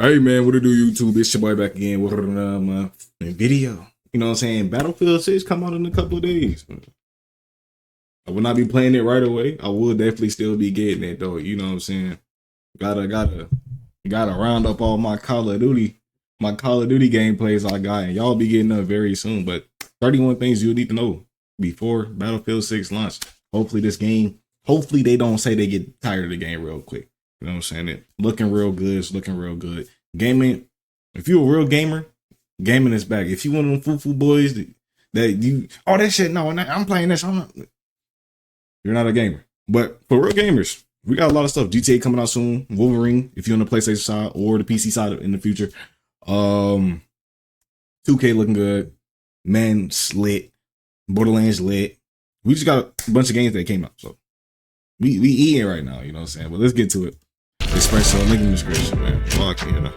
Hey man, what it do, YouTube? It's your boy back again with another video. You know what I'm saying? Battlefield 6 come out in a couple of days. I will not be playing it right away. I will definitely still be getting it though. You know what I'm saying? Gotta round up all my Call of Duty gameplays I got, and y'all be getting up very soon. But 31 things you need to know before Battlefield 6 launch. Hopefully they don't say they get tired of the game real quick. You know what I'm saying? It looking real good. It's looking real good. Gaming, if you're a real gamer, gaming is back. If you one of them foo boys that shit, no, I'm playing this. You're not a gamer. But for real gamers, we got a lot of stuff. GTA coming out soon. Wolverine, if you're on the PlayStation side or the PC side in the future. 2K looking good. Man, lit. Borderlands lit. We just got a bunch of games that came out. So we eating right now, you know what I'm saying? But let's get to it. Espresso, link in the description, man. Fuck me, you know.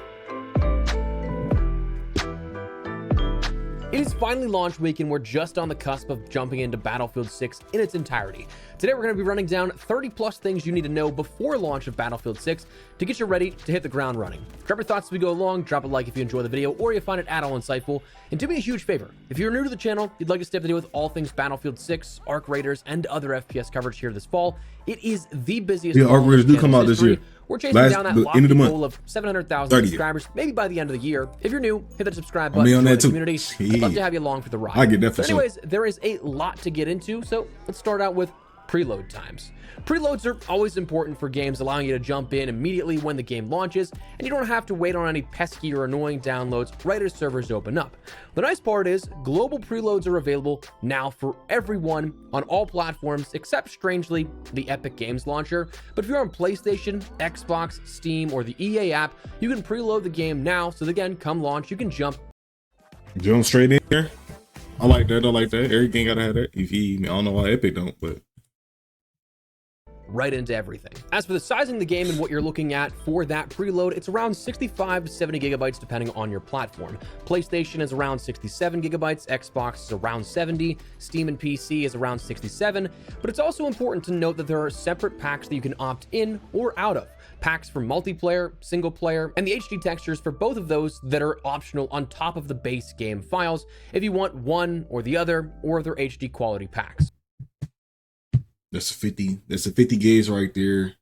It is finally launch week and we're just on the cusp of jumping into Battlefield 6 in its entirety. Today we're going to be running down 30 plus things you need to know before launch of Battlefield 6 to get you ready to hit the ground running. Grab your thoughts as we go along, drop a like if you enjoy the video or you find it at all insightful, and do me a huge favor. If you're new to the channel, you'd like to stay up to date with all things Battlefield 6, Arc Raiders, and other FPS coverage here this fall, it is the busiest. Yeah, Arc Raiders do come out this year. We're chasing down that lofty goal of 700,000 subscribers, maybe by the end of the year. If you're new, hit that subscribe button. Join the community. I'd love to have you along for the ride. I get that for sure. Anyways, there is a lot to get into, so let's start out with preload times. Preloads are always important for games, allowing you to jump in immediately when the game launches, and you don't have to wait on any pesky or annoying downloads right as servers open up. The nice part is global preloads are available now for everyone on all platforms except, strangely, the Epic Games launcher. But if you're on PlayStation, Xbox, Steam, or the EA app, you can preload the game now, so that again, come launch, you can jump straight in there. I like that. Every game gotta have that. I don't know why Epic don't, but right into everything. As for the sizing of the game and what you're looking at for that preload, it's around 65 to 70 gigabytes depending on your platform. PlayStation is around 67 gigabytes, Xbox is around 70, Steam and PC is around 67, but it's also important to note that there are separate packs that you can opt in or out of. Packs for multiplayer, single player, and the HD textures for both of those that are optional on top of the base game files if you want one or the other, or their HD quality packs. That's a 50 gigs right there.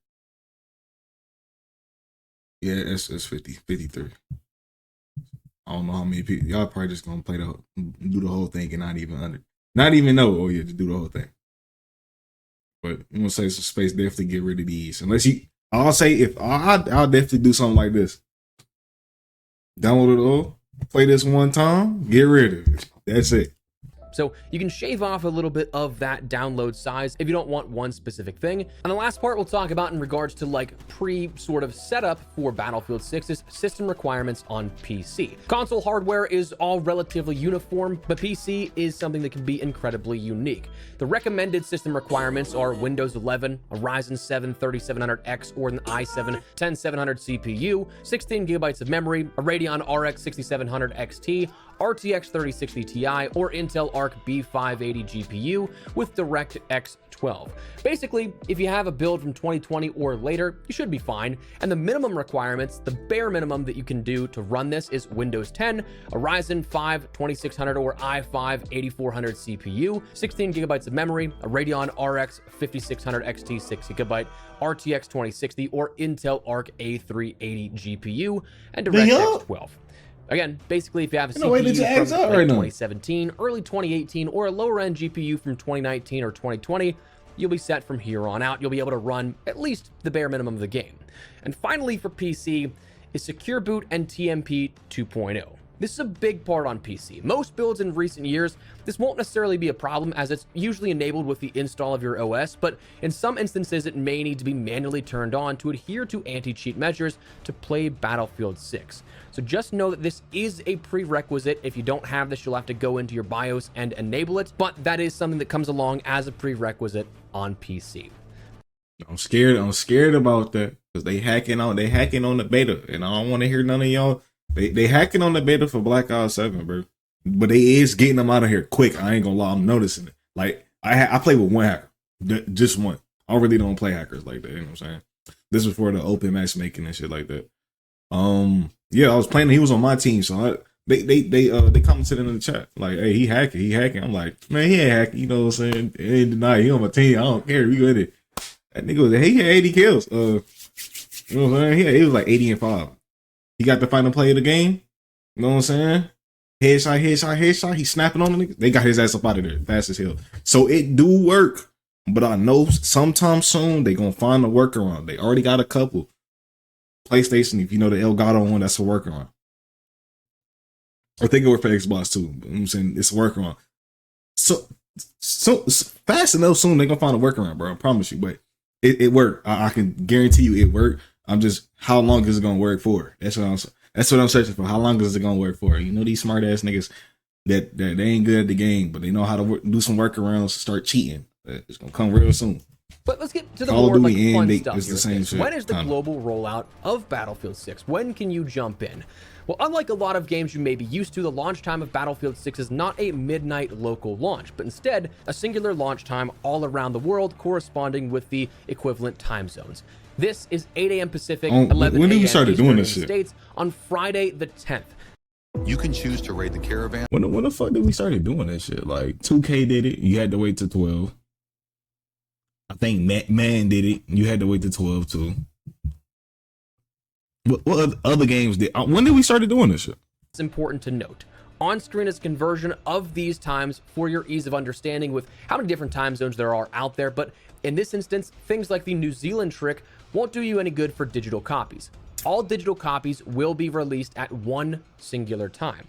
Yeah, that's 53. I don't know how many people. Y'all probably just gonna do the whole thing and not even know. Oh yeah, to do the whole thing. But I'm gonna say some space, definitely get rid of these. I'll definitely do something like this. Download it all, play this one time, get rid of it. That's it. So you can shave off a little bit of that download size if you don't want one specific thing. And the last part we'll talk about in regards to like sort of setup for Battlefield 6 is system requirements on PC. Console hardware is all relatively uniform, but PC is something that can be incredibly unique. The recommended system requirements are Windows 11, a Ryzen 7 3700X or an i7 10700 CPU, 16 gigabytes of memory, a Radeon RX 6700 XT, RTX 3060 Ti, or Intel Arc B580 GPU with DirectX 12. Basically, if you have a build from 2020 or later, you should be fine. And the minimum requirements, the bare minimum that you can do to run this is Windows 10, a Ryzen 5 2600 or i5 8400 CPU, 16 gigabytes of memory, a Radeon RX 5600 XT 6 gigabyte, RTX 2060 or Intel Arc A380 GPU, and DirectX 12. Again, basically, if you have a CPU from 2017, early 2018, or a lower-end GPU from 2019 or 2020, you'll be set from here on out. You'll be able to run at least the bare minimum of the game. And finally, for PC, is Secure Boot and TMP 2.0. This is a big part on PC. Most builds in recent years, this won't necessarily be a problem as it's usually enabled with the install of your OS, but in some instances it may need to be manually turned on to adhere to anti-cheat measures to play Battlefield 6. So just know that this is a prerequisite. If you don't have this, you'll have to go into your BIOS and enable it, but that is something that comes along as a prerequisite on PC. I'm scared about that because they hacking on the beta, and I don't want to hear none of y'all. They hacking on the beta for Black Ops 7, bro. But they is getting them out of here quick. I ain't gonna lie, I'm noticing it. Like I play with one hacker, just one. I really don't play hackers like that. You know what I'm saying? This is for the open matchmaking and shit like that. Yeah, I was playing. He was on my team, so they commented in the chat like, "Hey, he hacking." I'm like, "Man, he ain't hacking." You know what I'm saying? It ain't deny. He on my team. I don't care. We good it. That nigga was, he had 80 kills. You know what I'm saying? He was like 80-5. He got the final play of the game. You know what I'm saying? Headshot. He snapping on the nigga. They got his ass up out of there fast as hell. So it do work. But I know sometime soon they gonna find a workaround. They already got a couple. PlayStation, if you know the Elgato one, that's a workaround. I think it worked for Xbox too. But I'm saying it's a workaround. So fast enough soon they gonna find a workaround, bro. I promise you. But it worked. I can guarantee you it worked. I'm just, how long is it gonna work for? That's what I'm searching for. How long is it gonna work for? You know, these smart ass niggas that they ain't good at the game, but they know how to do some workarounds to start cheating. It's gonna come real soon. But let's get to the Call more of like Duty fun and stuff it's here. the same shit, When is the kinda. global rollout of Battlefield 6? When can you jump in? Well, unlike a lot of games you may be used to, the launch time of Battlefield 6 is not a midnight local launch, but instead a singular launch time all around the world corresponding with the equivalent time zones. This is 8 a.m. Pacific, 11 when did a.m. we started Eastern doing in this the shit? States on Friday the 10th. You can choose to raid the caravan. When the fuck did we started doing that shit? Like 2K did it. You had to wait till 12. I think Man did it. You had to wait till 12 too. What other games did? When did we started doing this shit? It's important to note. On screen is conversion of these times for your ease of understanding with how many different time zones there are out there, but in this instance, things like the New Zealand trick won't do you any good for digital copies. All digital copies will be released at one singular time.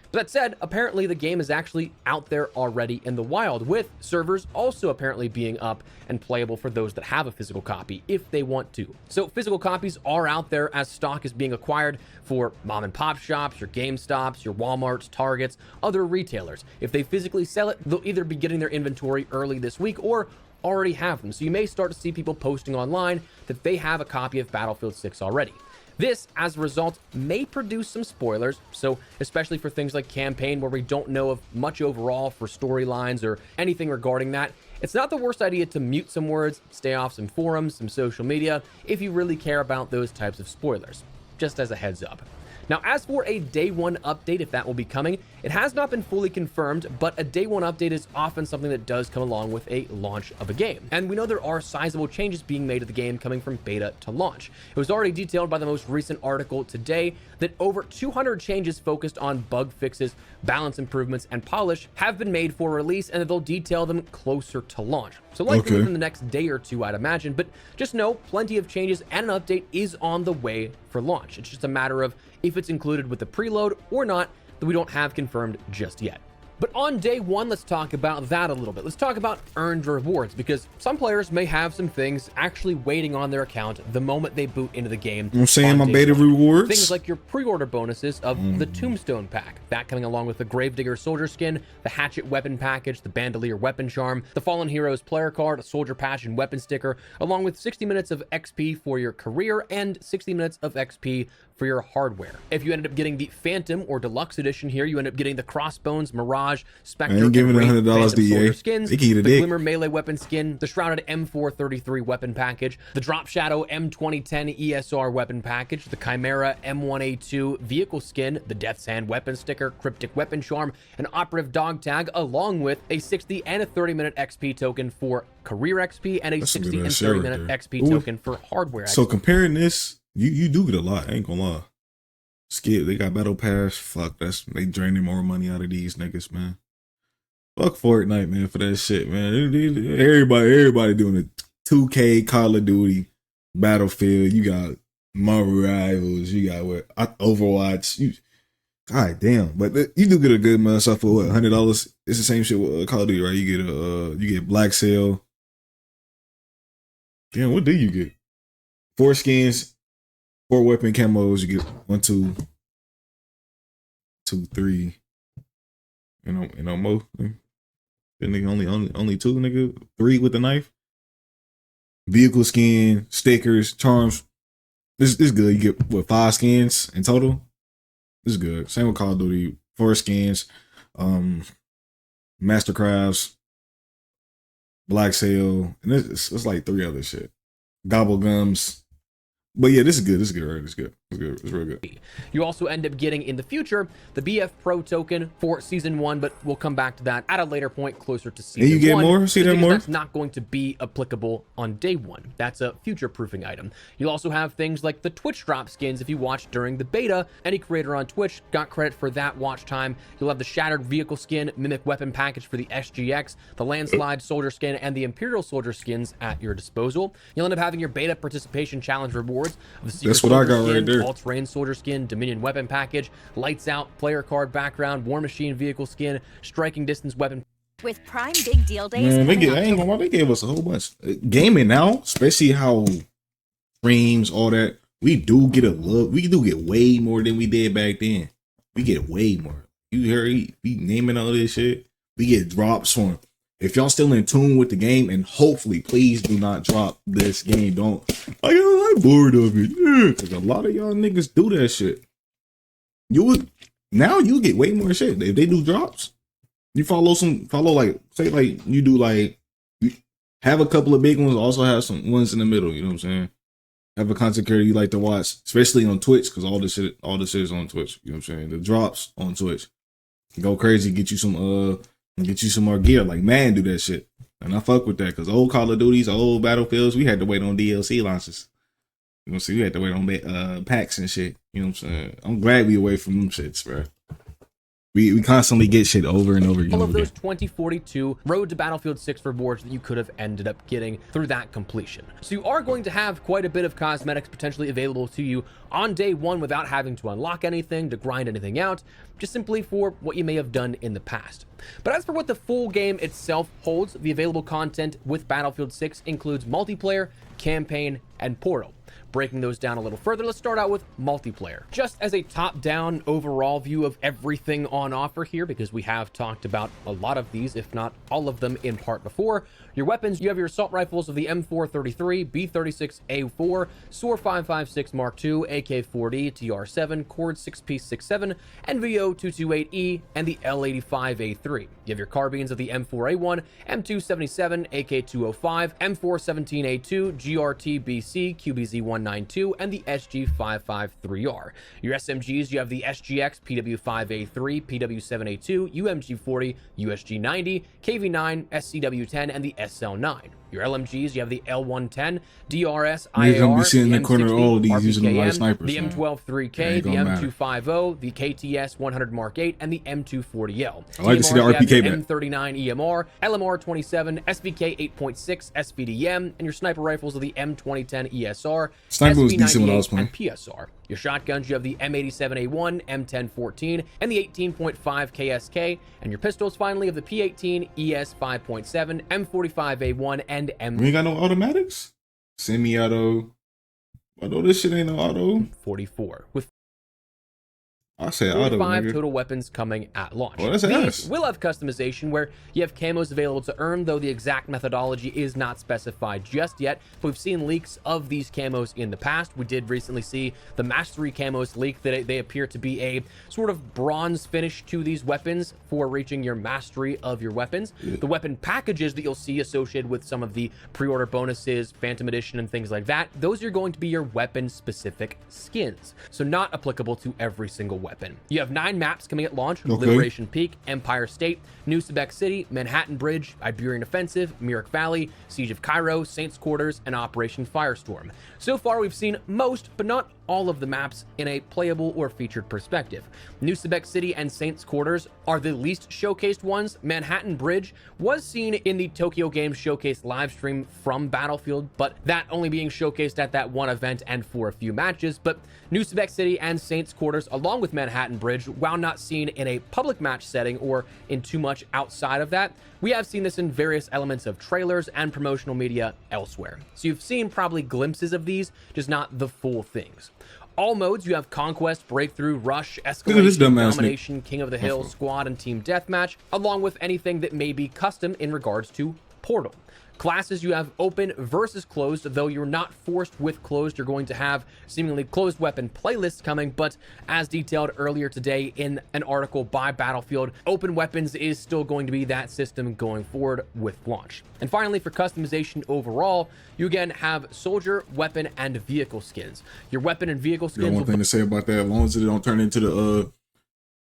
But that said, apparently the game is actually out there already in the wild, with servers also apparently being up and playable for those that have a physical copy if they want to. So physical copies are out there as stock is being acquired for mom and pop shops, your GameStops, your Walmarts, Targets, other retailers. If they physically sell it, they'll either be getting their inventory early this week or already have them. So you may start to see people posting online that they have a copy of Battlefield 6 already. This, as a result, may produce some spoilers, so especially for things like campaign where we don't know of much overall for storylines or anything regarding that, it's not the worst idea to mute some words, stay off some forums, some social media, if you really care about those types of spoilers, just as a heads up. Now, as for a day one update, if that will be coming, it has not been fully confirmed, but a day one update is often something that does come along with a launch of a game. And we know there are sizable changes being made to the game coming from beta to launch. It was already detailed by the most recent article today that over 200 changes focused on bug fixes, balance improvements, and polish have been made for release, and that they'll detail them closer to launch. So likely within the next day or two, I'd imagine, but just know plenty of changes and an update is on the way for launch. It's just a matter of if it's included with the preload or not that we don't have confirmed just yet. But on day one, let's talk about that a little bit. Let's talk about earned rewards, because some players may have some things actually waiting on their account the moment they boot into the game. I'm saying my on day beta one. rewards. Things like your pre-order bonuses of the Tombstone pack, that coming along with the Gravedigger soldier skin, the Hatchet weapon package, the Bandolier weapon charm, the Fallen Heroes player card, a soldier patch and weapon sticker, along with 60 minutes of XP for your career and 60 minutes of XP for your hardware. If you ended up getting the Phantom or Deluxe Edition here, you end up getting the Crossbones, Mirage, Spectre, I ain't giving and Wraith $100 Phantom to EA. soldier skins, They can eat a the dick. Glimmer melee weapon skin, the Shrouded M433 weapon package, the Drop Shadow M2010 ESR weapon package, the Chimera M1A2 vehicle skin, the Death's Hand weapon sticker, Cryptic weapon charm, an Operative dog tag, along with a 60 and a 30-minute XP token for career XP and a That's some 60 good and ass shit right 30-minute there. XP Ooh. token for hardware XP. So comparing this, you do get a lot. I ain't gonna lie. Skip, they got battle pass. Fuck, they draining more money out of these niggas, man. Fuck Fortnite, man, for that shit, man. Everybody doing it. 2K, Call of Duty, Battlefield. You got Marvel Rivals. You got Overwatch. God damn, but you do get a good amount of stuff for what, $100. It's the same shit with Call of Duty, right? You get Black Sail. Damn, what do you get? 4 skins, 4 weapon camos. You get 1, 2, 2, 3. More. Then nigga only 2, nigga. 3 with the knife. Vehicle skin, stickers, charms. This is good. You get what, 5 skins in total. This is good. Same with Call of Duty. 4 skins, Mastercrafts, Black Sail, and it's like 3 other shit. Gobble gums. But yeah, this is good. This is good, right? This is good. It's good. It's real good. You also end up getting in the future the BF Pro token for season 1, but we'll come back to that at a later point closer to season 1. And you get more? See that more? That's not going to be applicable on day 1. That's a future proofing item. You'll also have things like the Twitch drop skins if you watch during the beta. Any creator on Twitch got credit for that watch time. You'll have the Shattered Vehicle skin, Mimic Weapon package for the SGX, the Landslide Soldier skin, and the Imperial Soldier skins at your disposal. You'll end up having your beta participation challenge rewards of the Secret That's what I Soldier got skin, right there. All-Terrain Soldier skin, Dominion Weapon package, Lights Out player card background, War Machine vehicle skin, Striking Distance weapon. With Prime Big Deal Days Man, coming I ain't gonna lie, they gave us a whole bunch. Gaming now, especially how streams, all that, we do get way more than we did back then. We get way more. You heard we naming all this shit. We get drops from. If y'all still in tune with the game, and hopefully, please do not drop this game. Don't. I'm bored of it. Yeah, because a lot of y'all niggas do that shit. You get way more shit if they do drops. You follow like, say like you do like, you have a couple of big ones, also have some ones in the middle. You know what I'm saying? Have a content creator you like to watch, especially on Twitch, because all this shit is on Twitch. You know what I'm saying? The drops on Twitch. Go crazy, get you some more gear. Like man, do that shit, and I fuck with that because old Call of Duties, old Battlefields, we had to wait on DLC launches. You know, we had to wait on packs and shit. You know what I'm saying? I'm glad we away from them shits, bro. We constantly get shit over and over again. All of those 2042 Road to Battlefield 6 rewards that you could have ended up getting through that completion. So you are going to have quite a bit of cosmetics potentially available to you on day 1 without having to unlock anything, to grind anything out, just simply for what you may have done in the past. But as for what the full game itself holds, the available content with Battlefield 6 includes multiplayer, campaign, and portal. Breaking those down a little further, let's start out with multiplayer. Just as a top-down overall view of everything on offer here, because we have talked about a lot of these, if not all of them in part before. Your weapons, you have your assault rifles of the M433, B36A4, SOAR 556 Mark II, AK-40, TR7, Cord 6P67, NVO228E, and the L85A3. You have your carbines of the M4A1, M277, AK-205, M417A2, GRT-BC, QBZ-192, and the SG-553R. Your SMGs, you have the SGX, PW-5A3, PW-7A2, UMG-40, USG-90, KV-9, SCW-10, and the SL-9. Your LMGs, you have the L110, DRS, IAR, You're gonna be sitting in the corner of all of these using the light snipers. the M12-3K, the M250, the KTS-100 Mark VIII, and the M240L. I like to see the RPK back. M39 EMR, LMR-27, SVK 8.6, SVDM, and your sniper rifles of the M2010 ESR, Sniper was decent when I was SV98, playing. and PSR. Your shotguns, you have the M87A1, M1014, and the 18.5 KSK, and your pistols finally of the P18, ES5.7, M45A1, and We ain't got no automatics? Semi-auto. Although this shit ain't no auto. M44, with I say auto, 45 nigga. total weapons coming at launch. Oh, that's These ass. will have customization where you have camos available to earn, though the exact methodology is not specified just yet. We've seen leaks of these camos in the past. We did recently see the Mastery camos leak that they appear to be a sort of bronze finish to these weapons for reaching your mastery of your weapons. The weapon packages that you'll see associated with some of the pre-order bonuses, Phantom Edition, and things like that, those are going to be your weapon-specific skins, so not applicable to every single weapon. You have 9 maps coming at launch: Liberation Peak, Empire State, New Quebec City, Manhattan Bridge, Iberian Offensive, Myrick Valley, Siege of Cairo, Saints Quarters, and Operation Firestorm. So far, we've seen most, but not all of the maps in a playable or featured perspective. New Quebec City and Saints Quarters are the least showcased ones. Manhattan Bridge was seen in the Tokyo Games Showcase livestream from Battlefield, but that only being showcased at that one event and for a few matches. But New Quebec City and Saints Quarters, along with Manhattan Bridge, while not seen in a public match setting or in too much outside of that, we have seen this in various elements of trailers and promotional media elsewhere. So you've seen probably glimpses of these, just not the full things. All modes, you have Conquest, Breakthrough, Rush, Escalation, Domination, King of the Hill, Squad, and Team Deathmatch, along with anything that may be custom in regards to Portal. Classes, you have open versus closed, though you're not forced with closed. You're going to have seemingly closed weapon playlists coming, but as detailed earlier today in an article by Battlefield, open weapons is still going to be that system going forward with launch. And finally, for customization overall, you again have soldier, weapon, and vehicle skins. Your weapon and vehicle skins. One thing to say about that, as long as it don't turn into the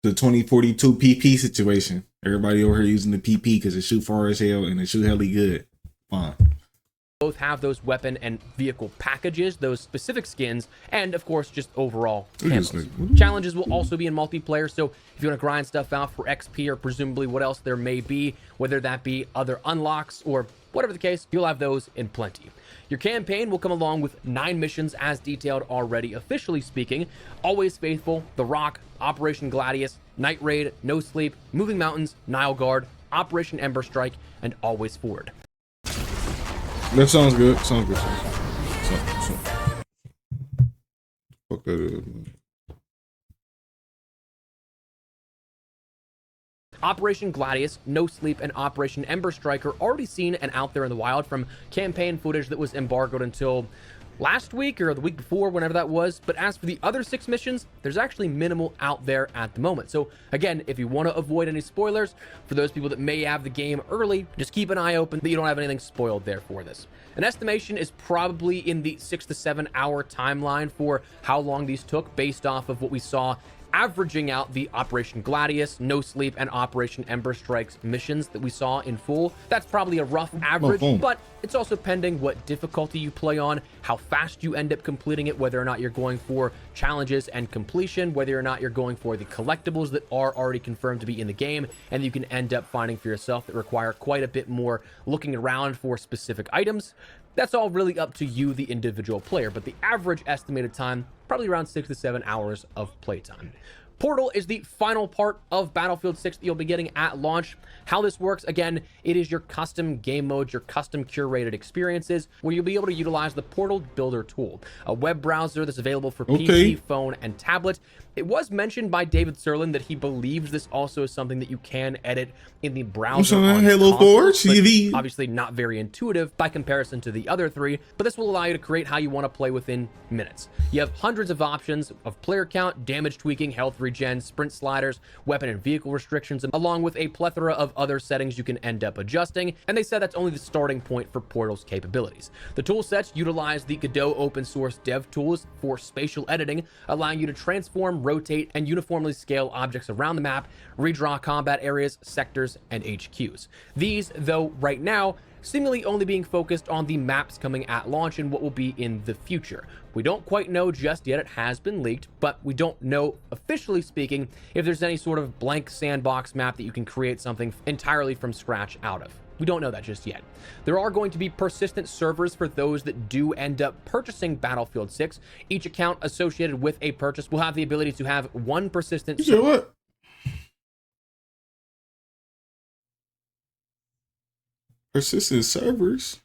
2042 PP situation. Everybody over here using the PP because it shoot far as hell and it shoot helly good. Fine. Both have those weapon and vehicle packages, those specific skins, and of course just overall camos. Challenges will also be in multiplayer, so if you want to grind stuff out for XP or presumably what else there may be, whether that be other unlocks or whatever the case, you'll have those in plenty. Your campaign will come along with 9 missions as detailed already, officially speaking. Always Faithful, The Rock, Operation Gladius, Night Raid, No Sleep, Moving Mountains, Nile Guard, Operation Ember Strike, and Always Forward. That sounds good. Sounds good. Fuck that up, man. Operation Gladius, No Sleep, and Operation Ember Strike are already seen and out there in the wild from campaign footage that was embargoed until last week or the week before, whenever that was. But as for the other 6 missions, there's actually minimal out there at the moment. So again, if you want to avoid any spoilers, for those people that may have the game early, just keep an eye open that you don't have anything spoiled there for this. An estimation is probably in the 6 to 7 hour timeline for how long these took based off of what we saw averaging out the Operation Gladius, No Sleep, and Operation Ember Strikes missions that we saw in full. That's probably a rough average, but it's also pending what difficulty you play on, how fast you end up completing it, whether or not you're going for challenges and completion, whether or not you're going for the collectibles that are already confirmed to be in the game, and you can end up finding for yourself that require quite a bit more looking around for specific items. That's all really up to you, the individual player, but the average estimated time, probably around 6 to 7 hours of playtime. Portal is the final part of Battlefield 6 that you'll be getting at launch. How this works, again, it is your custom game modes, your custom curated experiences, where you'll be able to utilize the Portal Builder tool, a web browser that's available for PC, phone, and tablet. It was mentioned by David Serlin that he believes this also is something that you can edit in the browser on Halo 4 TV. Obviously not very intuitive by comparison to the other 3, but this will allow you to create how you want to play within minutes. You have hundreds of options of player count, damage tweaking, health regen, sprint sliders, weapon and vehicle restrictions, along with a plethora of other settings you can end up adjusting, and they said that's only the starting point for Portal's capabilities. The tool sets utilize the Godot open source dev tools for spatial editing, allowing you to transform, rotate, and uniformly scale objects around the map, redraw combat areas, sectors, and HQs. These, though, right now, seemingly only being focused on the maps coming at launch and what will be in the future. We don't quite know just yet. It has been leaked, but we don't know, officially speaking, if there's any sort of blank sandbox map that you can create something entirely from scratch out of. We don't know that just yet. There are going to be persistent servers for those that do end up purchasing Battlefield 6. Each account associated with a purchase will have the ability to have one persistent server. What? Persistent servers?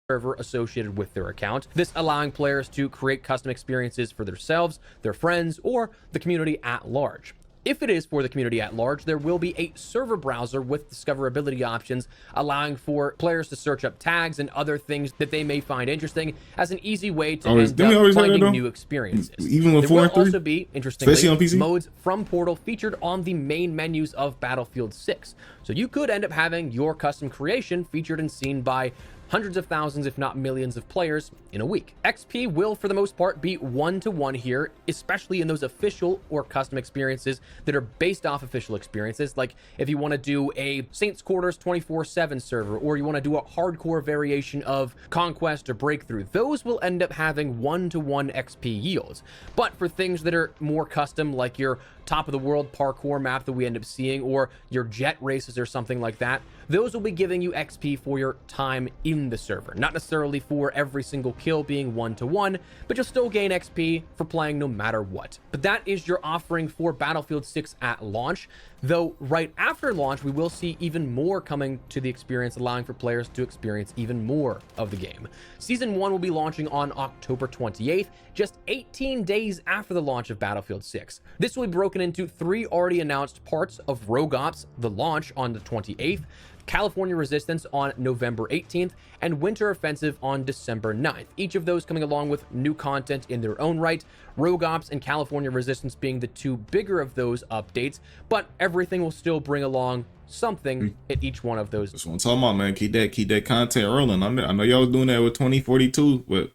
Server associated with their account. This allowing players to create custom experiences for themselves, their friends, or the community at large. If it is for the community at large, there will be a server browser with discoverability options, allowing for players to search up tags and other things that they may find interesting as an easy way to end up finding new experiences. Even with 4 and 3? There will also be, interestingly, on PC? modes from Portal featured on the main menus of Battlefield 6. So you could end up having your custom creation featured and seen by hundreds of thousands, if not millions of players in a week. XP will, for the most part, be one-to-one here, especially in those official or custom experiences that are based off official experiences. Like if you want to do a Saints Quarters 24/7 server, or you want to do a hardcore variation of Conquest or Breakthrough, those will end up having one-to-one XP yields. But for things that are more custom, like your top of the world parkour map that we end up seeing, or your jet races or something like that, those will be giving you XP for your time in the server. Not necessarily for every single kill being one-to-one, but you'll still gain XP for playing no matter what. But that is your offering for Battlefield 6 at launch, though right after launch, we will see even more coming to the experience, allowing for players to experience even more of the game. Season 1 will be launching on October 28th, just 18 days after the launch of Battlefield 6. This will be broken into 3 already announced parts of Rogue Ops, the launch on the 28th, California Resistance on November 18th, and Winter Offensive on December 9th. Each of those coming along with new content in their own right, Rogue Ops and California Resistance being the two bigger of those updates, but everything will still bring along something at each one of those. That's what I'm talking about, man. Keep that content rolling. I know y'all was doing that with 2042, but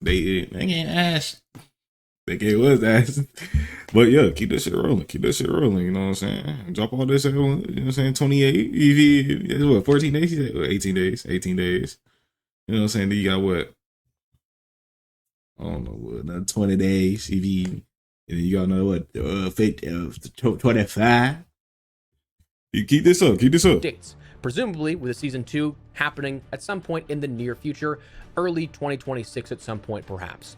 they ain't ass. They gave us ass. But yeah, keep that shit rolling. Keep that shit rolling. You know what I'm saying? Drop all this, you know what I'm saying? 28, EV, what, 14 days? 18 days. 18 days. You know what I'm saying? Then you got what? I don't know what, another 20 days, EV. And then you got another what? 25. You keep this up. Keep this up. Dates, presumably with a season 2 happening at some point in the near future, early 2026 at some point perhaps.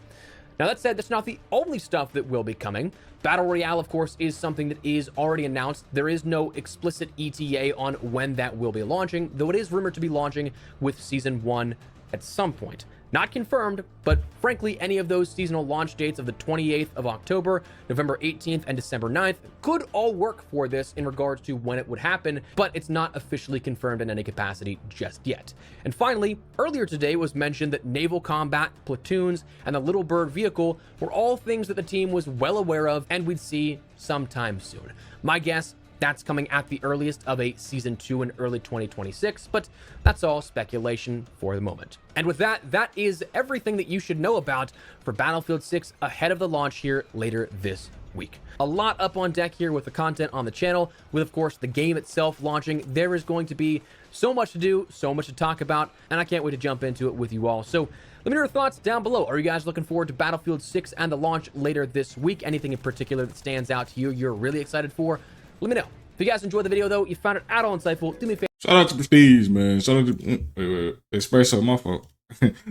Now that said, that's not the only stuff that will be coming. Battle Royale, of course, is something that is already announced. There is no explicit ETA on when that will be launching, though it is rumored to be launching with season 1 at some point. Not confirmed, but frankly, any of those seasonal launch dates of the 28th of October, November 18th, and December 9th could all work for this in regards to when it would happen, but it's not officially confirmed in any capacity just yet. And finally, earlier today was mentioned that naval combat, platoons, and the Little Bird vehicle were all things that the team was well aware of and we'd see sometime soon. My guess, that's coming at the earliest of a season 2 in early 2026, but that's all speculation for the moment. And with that, that is everything that you should know about for Battlefield 6 ahead of the launch here later this week. A lot up on deck here with the content on the channel, with of course the game itself launching. There is going to be so much to do, so much to talk about, and I can't wait to jump into it with you all. So let me know your thoughts down below. Are you guys looking forward to Battlefield 6 and the launch later this week? Anything in particular that stands out to you you're really excited for? Let me know. If you guys enjoyed the video, though, you found it at all insightful, do me a favor. Shout out to Prestige, man. Shout out to Espresso, my fault.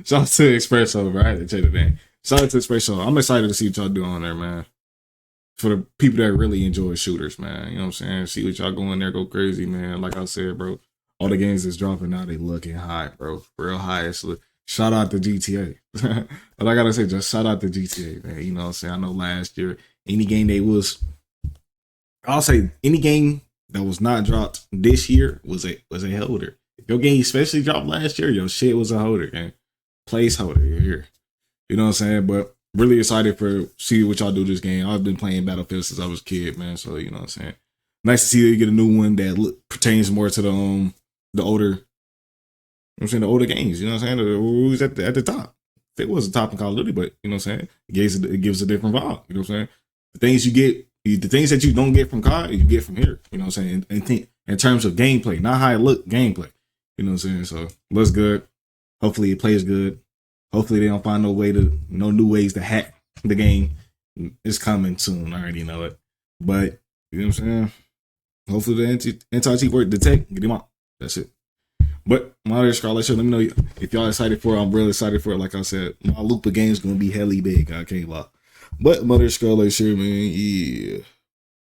Shout out to Espresso, bro. I had to check the name. Shout out to Espresso. I'm excited to see what y'all do on there, man. For the people that really enjoy shooters, man. You know what I'm saying? See what y'all go in there, go crazy, man. Like I said, bro, all the games that's dropping now, they looking high, bro. Real high. Shout out to GTA. But I gotta say, just shout out to GTA, man. You know what I'm saying? I know last year, any game I'll say any game that was not dropped this year was a holder. If your game especially dropped last year, your shit was a holder, gang. Placeholder here. You know what I'm saying? But really excited for see what y'all do this game. I've been playing Battlefield since I was a kid, man. So you know what I'm saying. Nice to see that you get a new one that pertains more to the older. You know what I'm saying, the older games. You know what I'm saying? Who's at the top? It was the top in Call of Duty, but you know what I'm saying. It gives a different vibe. You know what I'm saying. The things you get. The things that you don't get from COD, you get from here. You know what I'm saying? In terms of gameplay, not how it look, gameplay. You know what I'm saying? So, looks good. Hopefully it plays good. Hopefully they don't find no new ways to hack the game. It's coming soon. I already know it. But, you know what I'm saying? Hopefully the anti-cheat work detect, get him out. That's it. But, my other Scarlet Show, let me know if y'all excited for it. I'm really excited for it. Like I said, my loop of games going to be hella big. I can't lie. But Mother Scarlet Show, man, yeah.